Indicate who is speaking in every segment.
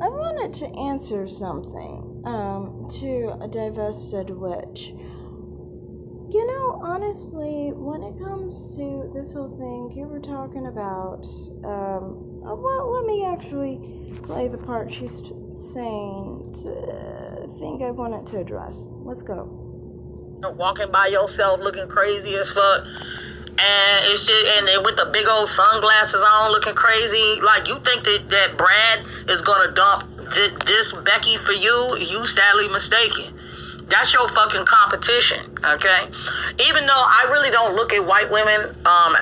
Speaker 1: I wanted to answer something to a divested witch. Honestly, when it comes to this whole thing, you were talking about, well, let me actually play the part she's saying, thing I wanted to address. Let's go.
Speaker 2: Walking by yourself looking crazy as fuck. And it's just, and then with the big old sunglasses on looking crazy. Like, you think that Brad is gonna dump this Becky for you? You sadly mistaken. That's your fucking competition, okay? Even though I really don't look at white women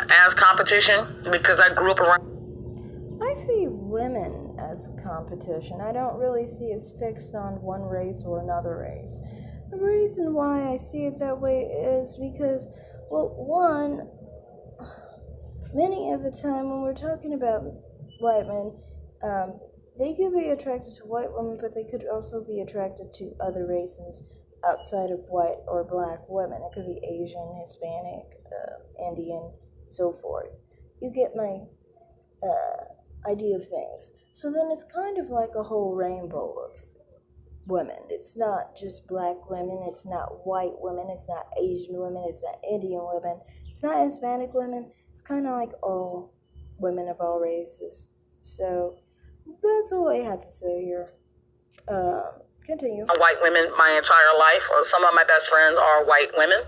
Speaker 2: as competition because I grew up around.
Speaker 1: I see women as competition. I don't really see it fixed on one race or another race. The reason why I see it that way is because, well, one, many of the time when we're talking about white men, they could be attracted to white women, but they could also be attracted to other races outside of white or black women. It could be Asian, Hispanic, Indian, so forth. You get my idea of things. So then it's kind of like a whole rainbow of women. It's not just black women, it's not white women, it's not Asian women, it's not Indian women, it's not Hispanic women. It's kind of like all women of all races. So that's all I had to say here. Continue.
Speaker 2: White women my entire life, or some of my best friends are white women.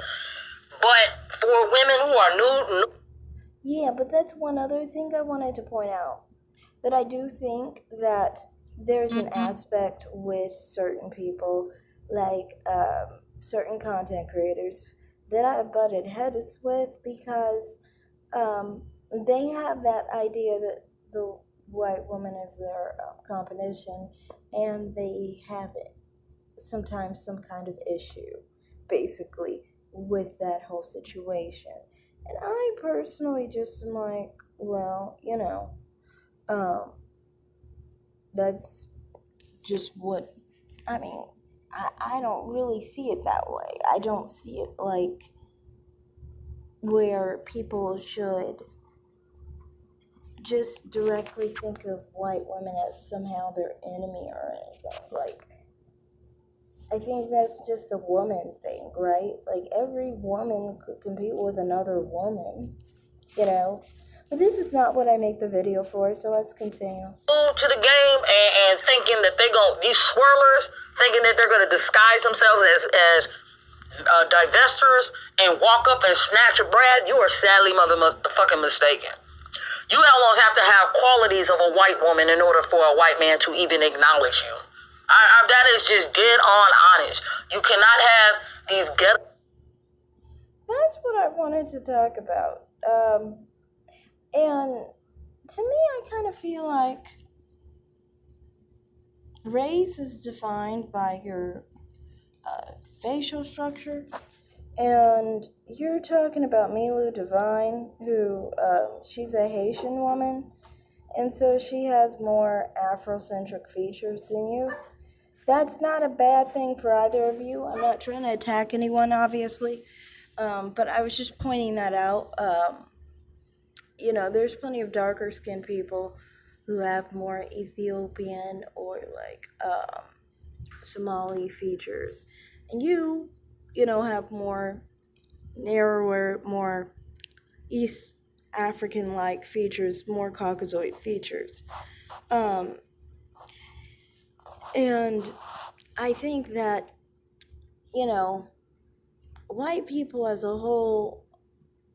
Speaker 2: But for women who are new.
Speaker 1: Yeah, but that's one other thing I wanted to point out. That I do think that there's an aspect with certain people, like certain content creators, that I butted heads with because they have that idea that the white woman is their competition, and they have sometimes some kind of issue, basically, with that whole situation. And I personally just am like, well, that's just what, I mean, I don't really see it that way. I don't see it like where people should just directly think of white women as somehow their enemy or anything. Like, I think that's just a woman thing, right? Like, every woman could compete with another woman, But this is not what I make the video for, so let's continue.
Speaker 2: To the game and thinking that these swirlers, thinking that they're gonna disguise themselves as divestors and walk up and snatch a Brad, you are sadly motherfucking mistaken. You almost have to have qualities of a white woman in order for a white man to even acknowledge you. That is just dead on honest. You cannot have these
Speaker 1: That's what I wanted to talk about. And to me, I kind of feel like race is defined by your facial structure. And you're talking about Milu Divine, who she's a Haitian woman, and so she has more Afrocentric features than you. That's not a bad thing for either of you. I'm not trying to attack anyone, obviously, but I was just pointing that out. There's plenty of darker skinned people who have more Ethiopian or like Somali features, and you have more narrower, more East African like features, more Caucasoid features. And I think that, white people as a whole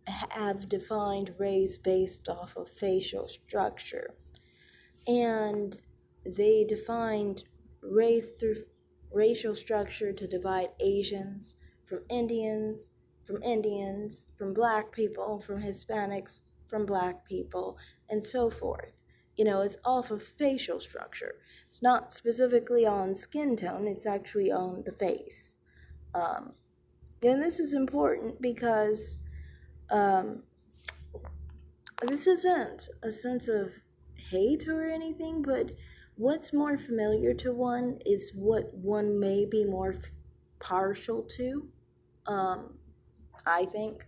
Speaker 1: have defined race based off of facial structure. And they defined race through racial structure to divide Asians from Indians, from black people, from Hispanics, from black people, and so forth. It's off of facial structure. It's not specifically on skin tone, it's actually on the face. And this is important because this isn't a sense of hate or anything, but what's more familiar to one is what one may be more partial to, I think.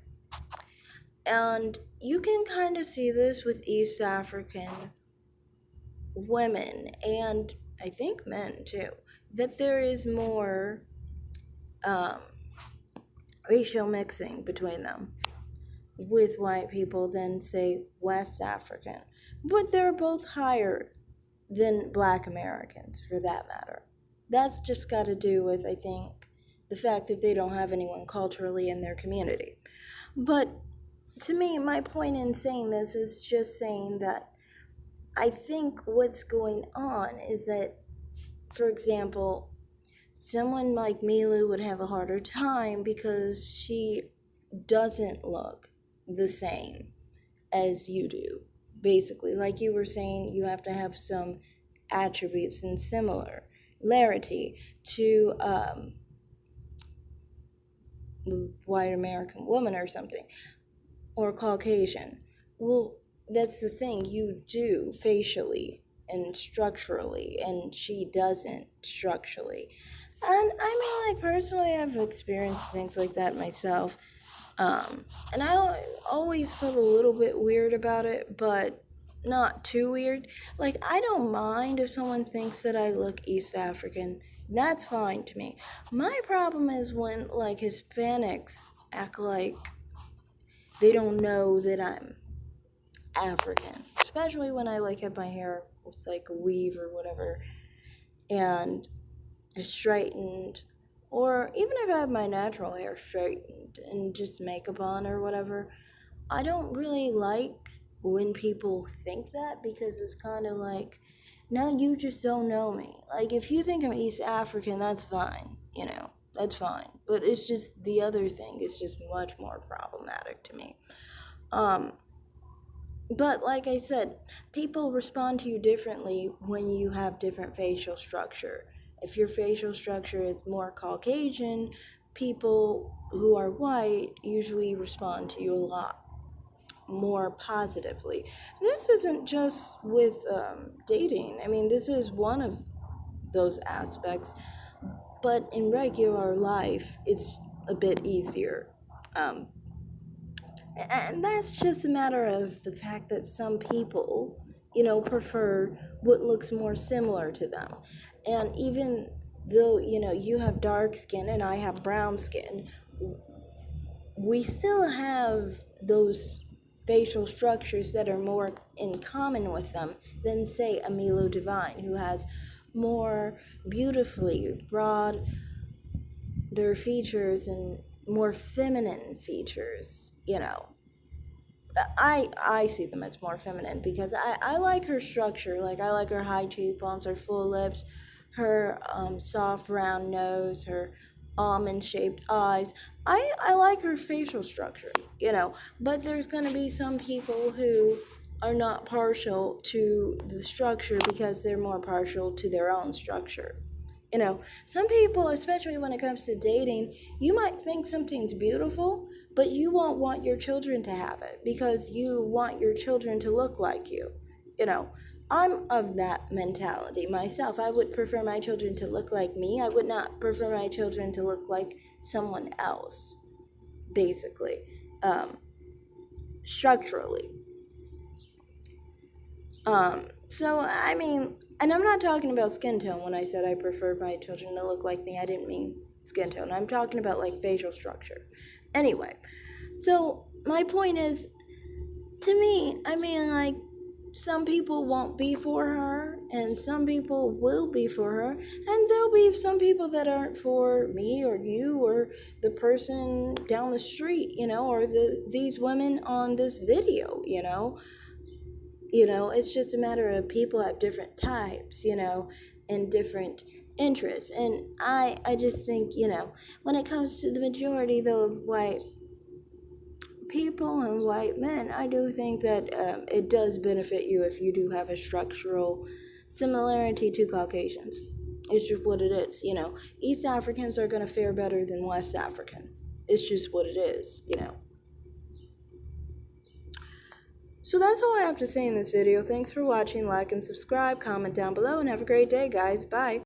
Speaker 1: And you can kind of see this with East African women and I think men too, that there is more racial mixing between them with white people than, say, West African. But they're both higher than Black Americans, for that matter. That's just got to do with, I think, the fact that they don't have anyone culturally in their community. But to me, my point in saying this is just saying that I think what's going on is that, for example, someone like Milu would have a harder time because she doesn't look the same as you do. Basically, like you were saying, you have to have some attributes and similarity to white American woman or something, or Caucasian. Well, that's the thing, you do facially and structurally, and she doesn't structurally. And I mean, like, personally, I've experienced things like that myself. And I always felt a little bit weird about it, but not too weird. Like, I don't mind if someone thinks that I look East African. That's fine to me. My problem is when, like, Hispanics act like they don't know that I'm African. Especially when I, like, have my hair with, like, a weave or whatever, and it's straightened, or even if I have my natural hair straightened and just makeup on or whatever, I don't really like when people think that, because it's kind of like, no, you just don't know me. Like, if you think I'm East African, that's fine, that's fine. But it's just the other thing is just much more problematic to me. But like I said, people respond to you differently when you have different facial structure. If your facial structure is more Caucasian, people who are white usually respond to you a lot more positively. This isn't just with dating. I mean, this is one of those aspects. But in regular life, it's a bit easier. And that's just a matter of the fact that some people, prefer what looks more similar to them. And even though, you have dark skin and I have brown skin, we still have those facial structures that are more in common with them than, say, a Milo Divine, who has more beautifully broader features and more feminine features, I see them as more feminine because I like her structure. Like, I like her high cheekbones, her full lips, her soft round nose, her almond-shaped eyes. I like her facial structure, but there's going to be some people who are not partial to the structure because they're more partial to their own structure. Some people, especially when it comes to dating, you might think something's beautiful, but you won't want your children to have it because you want your children to look like you. I'm of that mentality myself. I would prefer my children to look like me. I would not prefer my children to look like someone else, basically, structurally. So, I mean, and I'm not talking about skin tone. When I said I prefer my children to look like me, I didn't mean skin tone. I'm talking about, like, facial structure. Anyway, so my point is, to me, I mean, like, some people won't be for her, and some people will be for her, and there'll be some people that aren't for me or you or the person down the street, or these women on this video, it's just a matter of people have different types, and different interests. And I just think, when it comes to the majority, though, of white people and white men, I do think that it does benefit you if you do have a structural similarity to Caucasians. It's just what it is, East Africans are going to fare better than West Africans. It's just what it is, So that's all I have to say in this video. Thanks for watching. Like and subscribe, comment down below, and have a great day, guys. Bye.